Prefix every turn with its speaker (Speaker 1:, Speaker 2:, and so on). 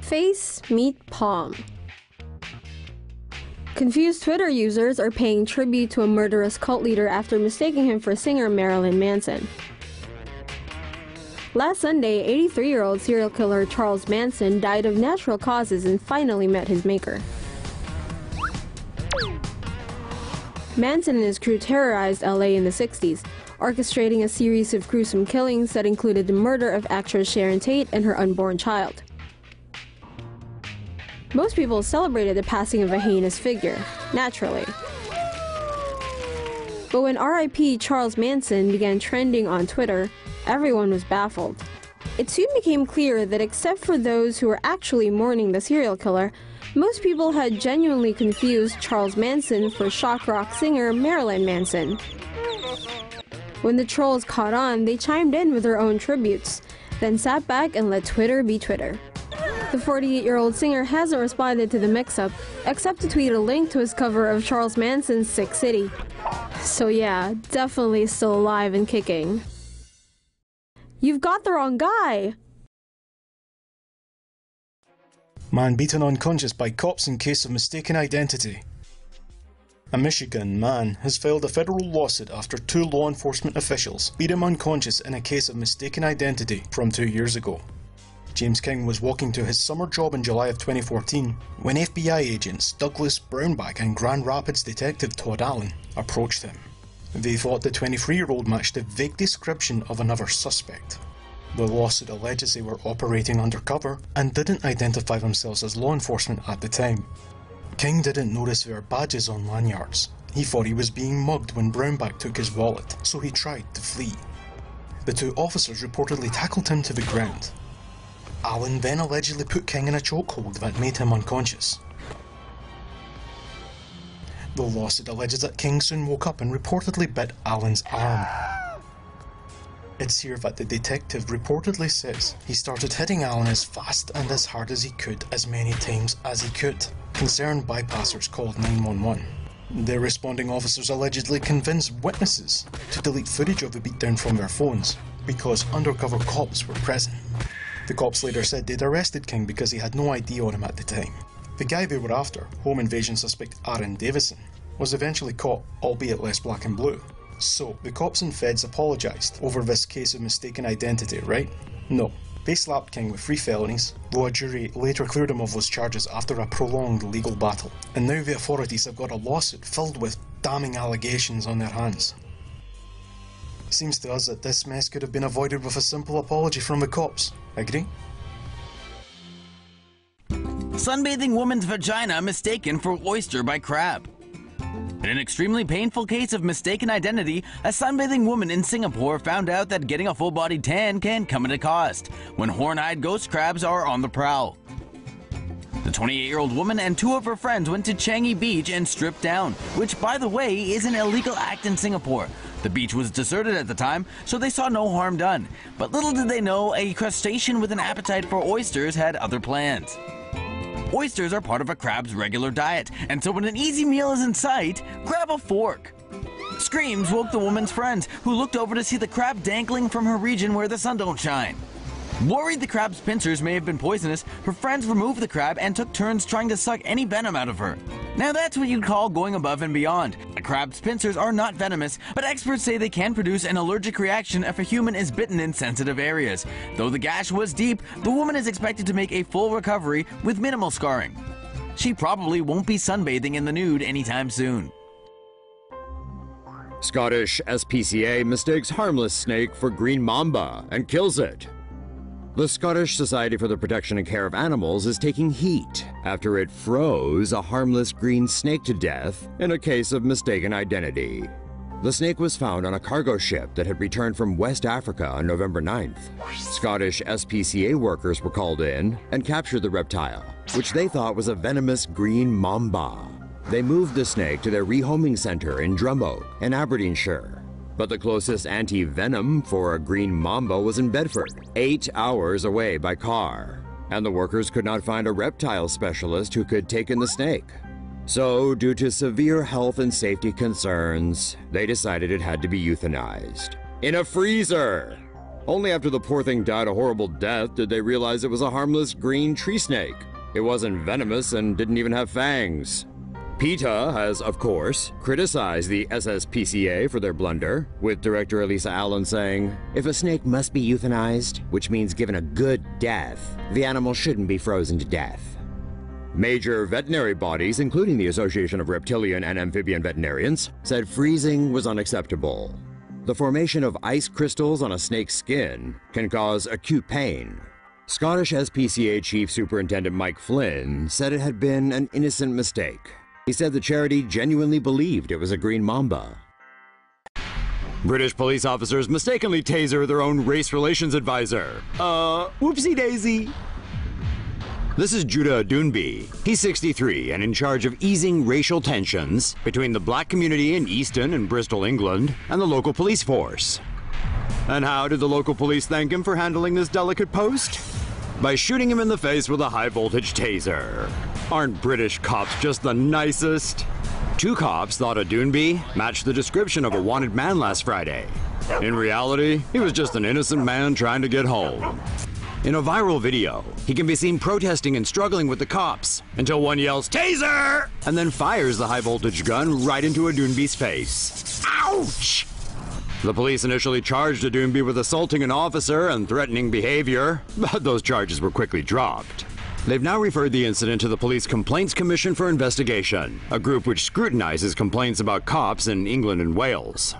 Speaker 1: Face meet palm. Confused Twitter users are paying tribute to a murderous cult leader after mistaking him for singer Marilyn Manson. Last Sunday, 83-year-old serial killer Charles Manson died of natural causes and finally met his maker. Manson and his crew terrorized LA in the 60s, orchestrating a series of gruesome killings that included the murder of actress Sharon Tate and her unborn child. Most people celebrated the passing of a heinous figure, naturally. But when RIP Charles Manson began trending on Twitter, everyone was baffled. It soon became clear that except for those who were actually mourning the serial killer, most people had genuinely confused Charles Manson for shock rock singer Marilyn Manson. When the trolls caught on, they chimed in with their own tributes, then sat back and let Twitter be Twitter. The 48-year-old singer hasn't responded to the mix-up, except to tweet a link to his cover of Charles Manson's Sick City. So yeah, definitely still alive and kicking. You've got the wrong guy!
Speaker 2: Man beaten unconscious by cops in case of mistaken identity. A Michigan man has filed a federal lawsuit after 2 law enforcement officials beat him unconscious in a case of mistaken identity from 2 years ago. James King was walking to his summer job in July of 2014 when FBI agents Douglas Brownback and Grand Rapids detective Todd Allen approached him. They thought the 23-year-old matched a vague description of another suspect. The lawsuit alleges they were operating undercover and didn't identify themselves as law enforcement at the time. King didn't notice their badges on lanyards. He thought he was being mugged when Brownback took his wallet, so he tried to flee. The 2 officers reportedly tackled him to the ground. Allen then allegedly put King in a chokehold that made him unconscious. The lawsuit alleges that King soon woke up and reportedly bit Allen's arm. It's here that the detective reportedly says he started hitting Allen as fast and as hard as he could as many times as he could. Concerned bypassers called 911. The responding officers allegedly convinced witnesses to delete footage of the beatdown from their phones because undercover cops were present. The cops later said they'd arrested King because he had no ID on him at the time. The guy they were after, home invasion suspect Aaron Davison, was eventually caught, albeit less black and blue. So, the cops and feds apologised over this case of mistaken identity, right? No. They slapped King with 3 felonies, though a jury later cleared him of those charges after a prolonged legal battle. And now the authorities have got a lawsuit filled with damning allegations on their hands. Seems to us that this mess could have been avoided with a simple apology from the cops. Agree?
Speaker 3: Sunbathing woman's vagina mistaken for oyster by crab. In an extremely painful case of mistaken identity, a sunbathing woman in Singapore found out that getting a full-body tan can come at a cost when horn-eyed ghost crabs are on the prowl. The 28-year-old woman and 2 of her friends went to Changi Beach and stripped down, which, by the way, is an illegal act in Singapore. The beach was deserted at the time, so they saw no harm done. But little did they know, a crustacean with an appetite for oysters had other plans. Oysters are part of a crab's regular diet, and so when an easy meal is in sight, grab a fork. Screams woke the woman's friends, who looked over to see the crab dangling from her region where the sun don't shine. Worried the crab's pincers may have been poisonous, her friends removed the crab and took turns trying to suck any venom out of her. Now that's what you'd call going above and beyond. A crab's pincers are not venomous, but experts say they can produce an allergic reaction if a human is bitten in sensitive areas. Though the gash was deep, the woman is expected to make a full recovery with minimal scarring. She probably won't be sunbathing in the nude anytime soon.
Speaker 4: Scottish SPCA mistakes harmless snake for green mamba and kills it. The Scottish Society for the Protection and Care of Animals is taking heat after it froze a harmless green snake to death in a case of mistaken identity. The snake was found on a cargo ship that had returned from West Africa on November 9th. Scottish SPCA workers were called in and captured the reptile, which they thought was a venomous green mamba. They moved the snake to their rehoming center in Drumoak in Aberdeenshire. But the closest anti-venom for a green mamba was in Bedford, 8 hours away by car. And the workers could not find a reptile specialist who could take in the snake. So, due to severe health and safety concerns, they decided it had to be euthanized. In a freezer! Only after the poor thing died a horrible death did they realize it was a harmless green tree snake. It wasn't venomous and didn't even have fangs. PETA has, of course, criticized the SPCA for their blunder, with director Elisa Allen saying, "If a snake must be euthanized, which means given a good death, the animal shouldn't be frozen to death." Major veterinary bodies, including the Association of Reptilian and Amphibian Veterinarians, said freezing was unacceptable. The formation of ice crystals on a snake's skin can cause acute pain. Scottish SPCA Chief Superintendent Mike Flynn said it had been an innocent mistake. He said the charity genuinely believed it was a green mamba. British police officers mistakenly taser their own race relations advisor. Whoopsie daisy. This is Judah Dunby. He's 63 and in charge of easing racial tensions between the black community in Easton and Bristol, England, and the local police force. And how did the local police thank him for handling this delicate post? By shooting him in the face with a high-voltage taser. Aren't British cops just the nicest? 2 cops thought Dunby matched the description of a wanted man last Friday. In reality, he was just an innocent man trying to get home. In a viral video, he can be seen protesting and struggling with the cops until one yells, "Taser!" and then fires the high-voltage gun right into Dunby's face. Ouch! The police initially charged Dunby with assaulting an officer and threatening behavior, but those charges were quickly dropped. They've now referred the incident to the Police Complaints Commission for investigation, a group which scrutinizes complaints about cops in England and Wales.